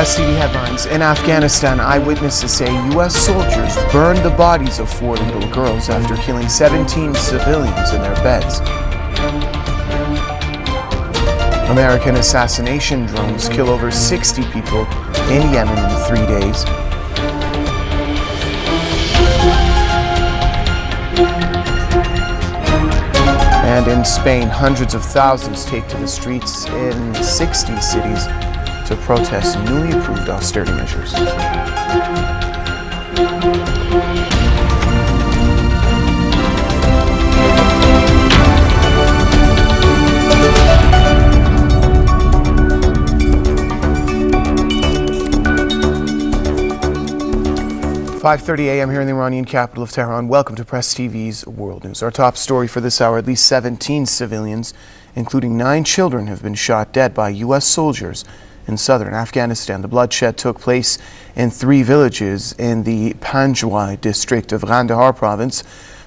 Press TV headlines. In Afghanistan, eyewitnesses say U.S. soldiers burned the bodies of 4 little girls after killing 17 civilians in their beds. American assassination drones kill over 60 people in Yemen in 3 days. And in Spain, hundreds of thousands take to the streets in 60 cities to protest newly approved austerity measures. 5:30 a.m. here in the Iranian capital of Tehran. Welcome to Press TV's World News. Our top story for this hour: at least 17 civilians, including 9 children, have been shot dead by U.S. soldiers in southern Afghanistan. The bloodshed took place in 3 villages in the Panjwai district of Kandahar province.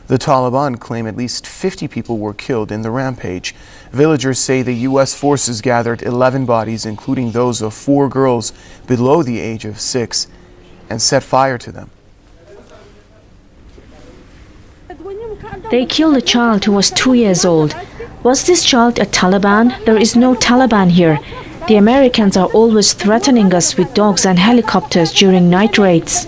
The Taliban claim at least 50 people were killed in the rampage. Villagers say the U.S. forces gathered 11 bodies, including those of 4 girls below the age of 6, and set fire to them. They killed a child who was 2 years old. Was this child a Taliban? There is no Taliban here. The Americans are always threatening us with dogs and helicopters during night raids.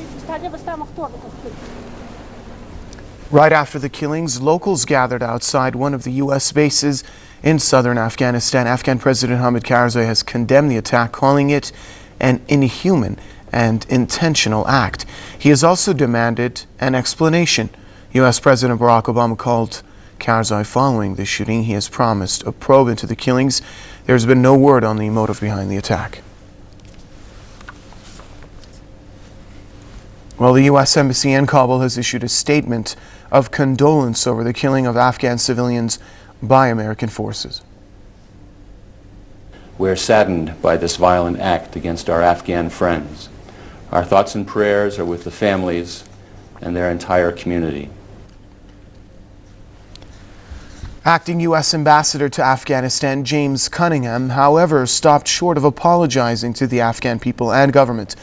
Right after the killings, locals gathered outside one of the U.S. bases in southern Afghanistan. Afghan President Hamid Karzai has condemned the attack, calling it an inhuman and intentional act. He has also demanded an explanation. U.S. President Barack Obama called Karzai following the shooting. He has promised a probe into the killings. There's been no word on the motive behind the attack. Well, the U.S. Embassy in Kabul has issued a statement of condolence over the killing of Afghan civilians by American forces. We're saddened by this violent act against our Afghan friends. Our thoughts and prayers are with the families and their entire community. Acting U.S. Ambassador to Afghanistan James Cunningham, however, stopped short of apologizing to the Afghan people and government.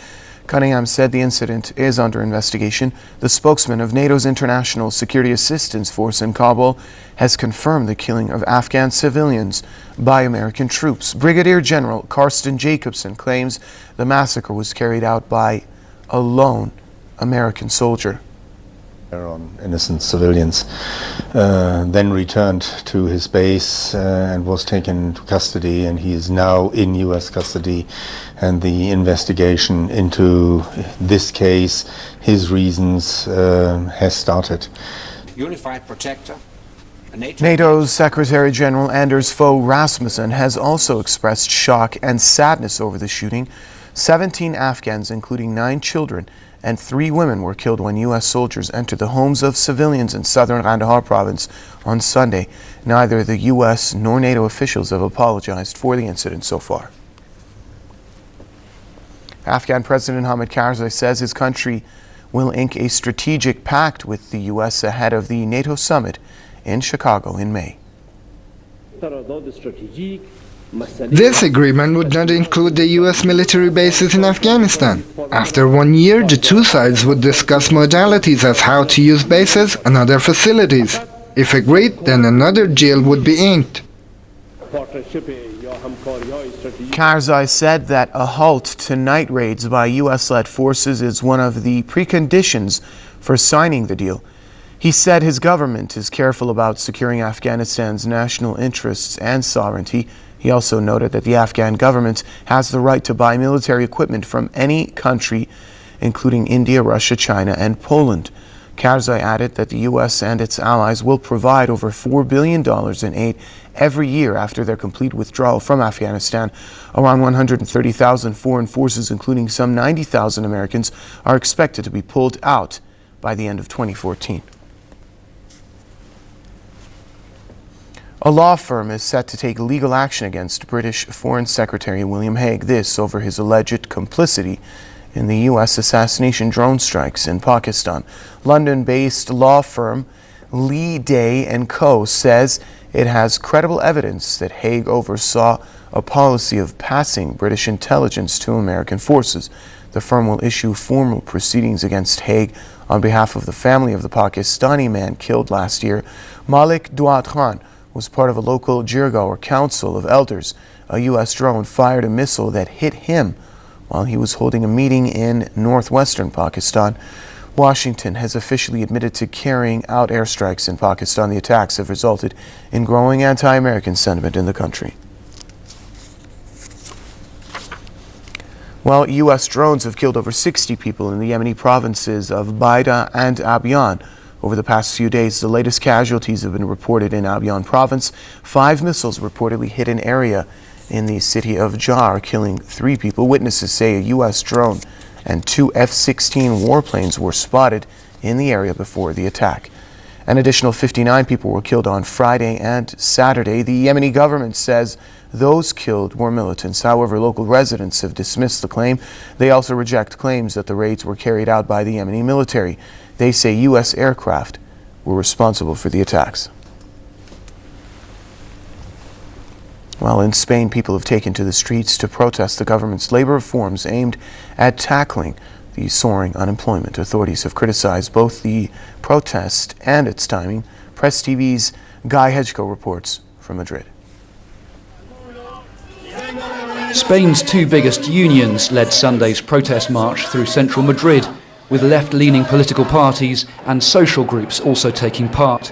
Cunningham said the incident is under investigation. The spokesman of NATO's International Security Assistance Force in Kabul has confirmed the killing of Afghan civilians by American troops. Brigadier General Karsten Jacobson claims the massacre was carried out by a lone American soldier. On innocent civilians, then returned to his base and was taken into custody, and he is now in U.S. custody, and the investigation into this case, his reasons, has started. Unified Protector. NATO's Secretary General Anders Fogh Rasmussen has also expressed shock and sadness over the shooting. 17 Afghans, including 9 children, and 3 women were killed when U.S. soldiers entered the homes of civilians in southern Kandahar province on Sunday. Neither the U.S. nor NATO officials have apologized for the incident so far. Afghan President Hamid Karzai says his country will ink a strategic pact with the U.S. ahead of the NATO summit in Chicago in May. This agreement would not include the U.S. military bases in Afghanistan. After 1 year, the 2 sides would discuss modalities as how to use bases and other facilities. If agreed, then another deal would be inked. Karzai said that a halt to night raids by U.S.-led forces is one of the preconditions for signing the deal. He said his government is careful about securing Afghanistan's national interests and sovereignty. He also noted that the Afghan government has the right to buy military equipment from any country, including India, Russia, China, and Poland. Karzai added that the U.S. and its allies will provide over $4 billion in aid every year after their complete withdrawal from Afghanistan. Around 130,000 foreign forces, including some 90,000 Americans, are expected to be pulled out by the end of 2014. A law firm is set to take legal action against British Foreign Secretary William Hague, this over his alleged complicity in the U.S. assassination drone strikes in Pakistan. London-based law firm Lee Day & Co. says it has credible evidence that Hague oversaw a policy of passing British intelligence to American forces. The firm will issue formal proceedings against Hague on behalf of the family of the Pakistani man killed last year. Malik Duat Khan was part of a local Jirga, or Council of Elders. A U.S. drone fired a missile that hit him while he was holding a meeting in northwestern Pakistan. Washington has officially admitted to carrying out airstrikes in Pakistan. The attacks have resulted in growing anti-American sentiment in the country. While U.S. drones have killed over 60 people in the Yemeni provinces of Baida and Abyan over the past few days, the latest casualties have been reported in Abyan province. 5 missiles reportedly hit an area in the city of Jar, killing 3 people. Witnesses say a U.S. drone and 2 F-16 warplanes were spotted in the area before the attack. An additional 59 people were killed on Friday and Saturday. The Yemeni government says those killed were militants. However, local residents have dismissed the claim. They also reject claims that the raids were carried out by the Yemeni military. They say U.S. aircraft were responsible for the attacks. While in Spain, people have taken to the streets to protest the government's labor reforms aimed at tackling the soaring unemployment. Authorities have criticized both the protest and its timing. Press TV's Guy Hedgeco reports from Madrid. Spain's 2 biggest unions led Sunday's protest march through central Madrid, with left-leaning political parties and social groups also taking part.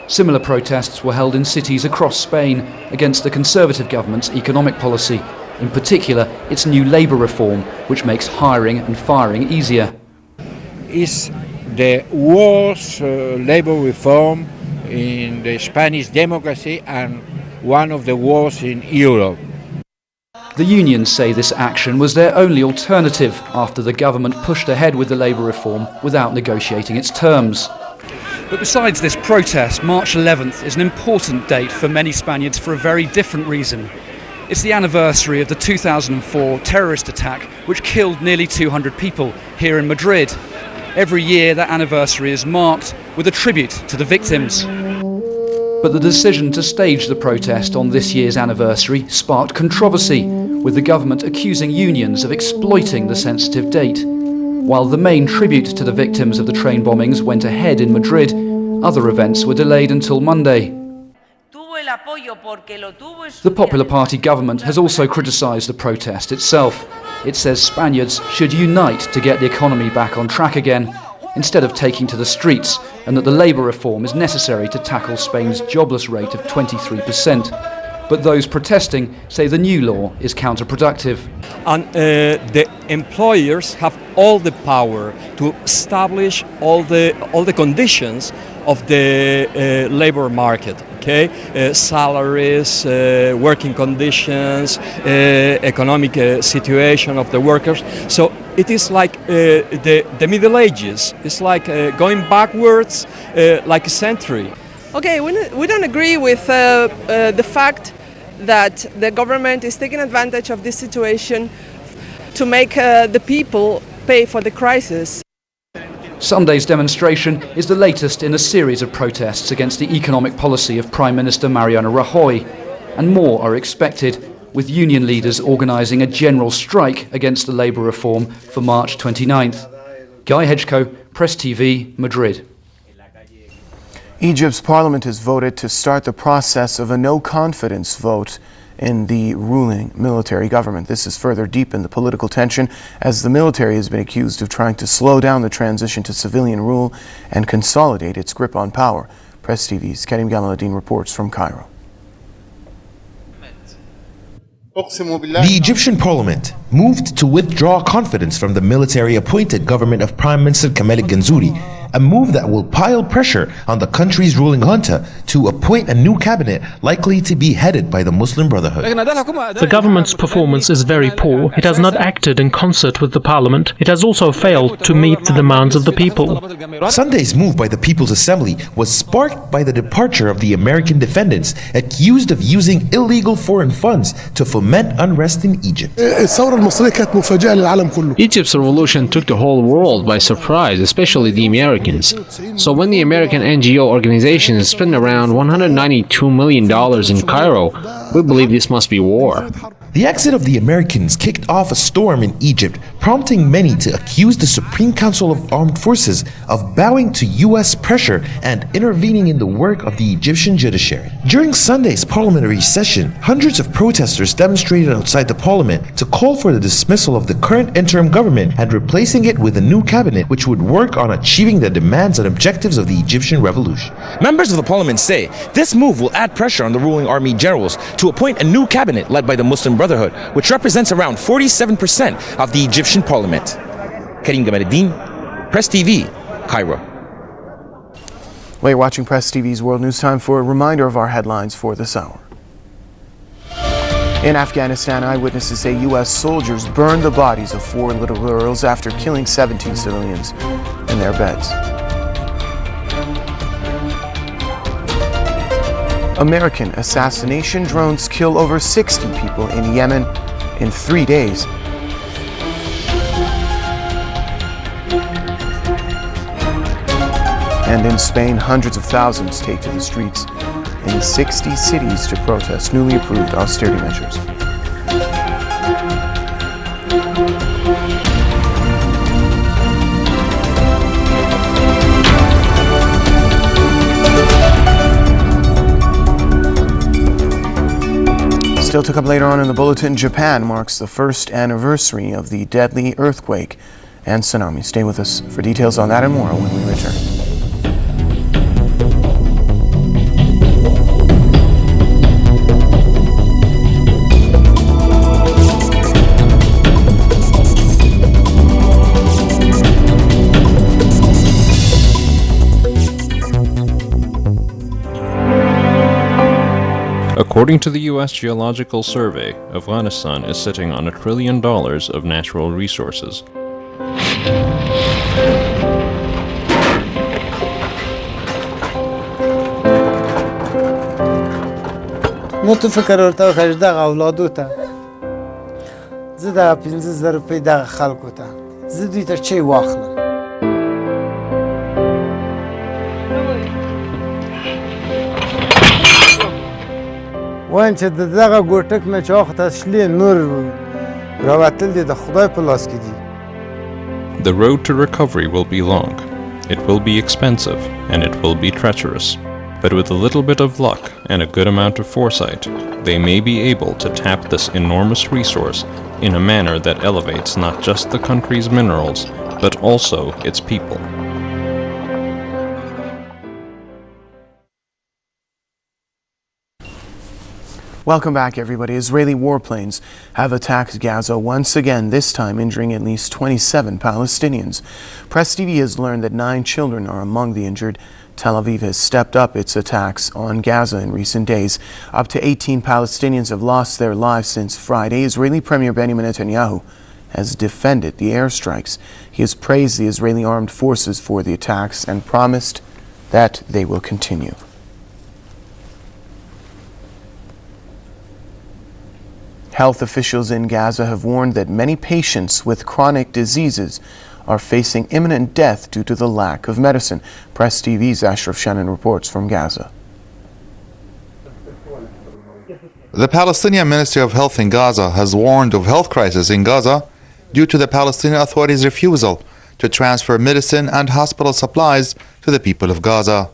Similar protests were held in cities across Spain against the Conservative government's economic policy, in particular its new labour reform, which makes hiring and firing easier. Is the worst labor reform in the Spanish democracy and one of the worst in Europe. The unions say this action was their only alternative after the government pushed ahead with the labour reform without negotiating its terms. But besides this protest, March 11th is an important date for many Spaniards for a very different reason. It's the anniversary of the 2004 terrorist attack which killed nearly 200 people here in Madrid. Every year that anniversary is marked with a tribute to the victims. But the decision to stage the protest on this year's anniversary sparked controversy, with the government accusing unions of exploiting the sensitive date. While the main tribute to the victims of the train bombings went ahead in Madrid, other events were delayed until Monday. The Popular Party government has also criticised the protest itself. It says Spaniards should unite to get the economy back on track again, instead of taking to the streets, and that the labour reform is necessary to tackle Spain's jobless rate of 23%. But those protesting say the new law is counterproductive. And the employers have all the power to establish all the conditions of the labor market. Salaries, working conditions, economic situation of the workers. So it is like the Middle Ages. It's like going backwards like a century. Okay, we don't agree with the fact that the government is taking advantage of this situation to make the people pay for the crisis. Sunday's demonstration is the latest in a series of protests against the economic policy of Prime Minister Mariano Rajoy, and more are expected, with union leaders organising a general strike against the labour reform for March 29th. Guy Hedgeco, Press TV, Madrid. Egypt's parliament has voted to start the process of a no-confidence vote in the ruling military government. This has further deepened the political tension as the military has been accused of trying to slow down the transition to civilian rule and consolidate its grip on power. Press TV's Karim Gamaluddin reports from Cairo. The Egyptian parliament moved to withdraw confidence from the military-appointed government of Prime Minister Kamel Ganzouri, a move that will pile pressure on the country's ruling junta to appoint a new cabinet likely to be headed by the Muslim Brotherhood. The government's performance is very poor. It has not acted in concert with the parliament. It has also failed to meet the demands of the people. Sunday's move by the People's Assembly was sparked by the departure of the American defendants accused of using illegal foreign funds to foment unrest in Egypt. Egypt's revolution took the whole world by surprise, especially the Americans. Americans. So when the American NGO organizations spend around $192 million in Cairo, we believe this must be war. The exit of the Americans kicked off a storm in Egypt, prompting many to accuse the Supreme Council of Armed Forces of bowing to U.S. pressure and intervening in the work of the Egyptian judiciary. During Sunday's parliamentary session, hundreds of protesters demonstrated outside the parliament to call for the dismissal of the current interim government and replacing it with a new cabinet which would work on achieving the demands and objectives of the Egyptian revolution. Members of the parliament say this move will add pressure on the ruling army generals to appoint a new cabinet led by the Muslim Brotherhood, which represents around 47% of the Egyptian parliament. Karim Gamaluddin, Press TV, Cairo. Well, you're watching Press TV's World News. Time for a reminder of our headlines for this hour. In Afghanistan, eyewitnesses say U.S. soldiers burned the bodies of 4 little girls after killing 17 civilians in their beds. American assassination drones kill over 60 people in Yemen in 3 days. And in Spain, hundreds of thousands take to the streets in 60 cities to protest newly approved austerity measures. Still to come later on in the bulletin, Japan marks the first anniversary of the deadly earthquake and tsunami. Stay with us for details on that and more when we return. According to the U.S. Geological Survey, Afghanistan is sitting on $1 trillion of natural resources. نو تو فکر ورته وکړه چې دغه اولادو ته زه دغه 15,000 روپۍ دغه خلکو ته زه دوی ته چی واخلم. وایم چې دغه ګوټک نه چې واخته شلې نور راوتل دي د خدای په لاس کې دي. The road to recovery will be long. It will be expensive and it will be treacherous. But with a little bit of luck and a good amount of foresight, they may be able to tap this enormous resource in a manner that elevates not just the country's minerals, but also its people. Welcome back, everybody. Israeli warplanes have attacked Gaza once again, this time injuring at least 27 Palestinians. Press TV has learned that 9 children are among the injured. Tel Aviv has stepped up its attacks on Gaza in recent days. Up to 18 Palestinians have lost their lives since Friday. Israeli Premier Benjamin Netanyahu has defended the airstrikes. He has praised the Israeli armed forces for the attacks and promised that they will continue. Health officials in Gaza have warned that many patients with chronic diseases are facing imminent death due to the lack of medicine. Press TV's Ashraf Shannon reports from Gaza. The Palestinian Ministry of Health in Gaza has warned of health crisis in Gaza due to the Palestinian Authority's refusal to transfer medicine and hospital supplies to the people of Gaza.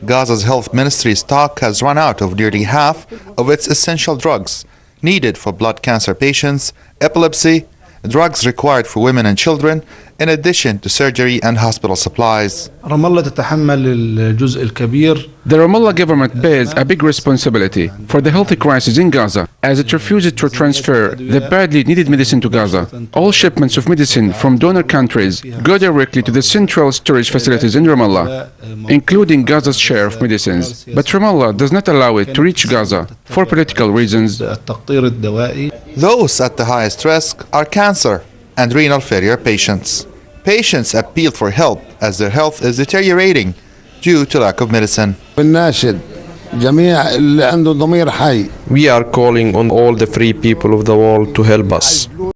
Gaza's health ministry's stock has run out of nearly half of its essential drugs needed for blood cancer patients, epilepsy, drugs required for women and children, in addition to surgery and hospital supplies. The Ramallah government bears a big responsibility for the health crisis in Gaza, as it refuses to transfer the badly needed medicine to Gaza. All shipments of medicine from donor countries go directly to the central storage facilities in Ramallah, including Gaza's share of medicines. But Ramallah does not allow it to reach Gaza for political reasons. Those at the highest risk are cancer and renal failure patients. Patients appeal for help as their health is deteriorating due to lack of medicine. We are calling on all the free people of the world to help us.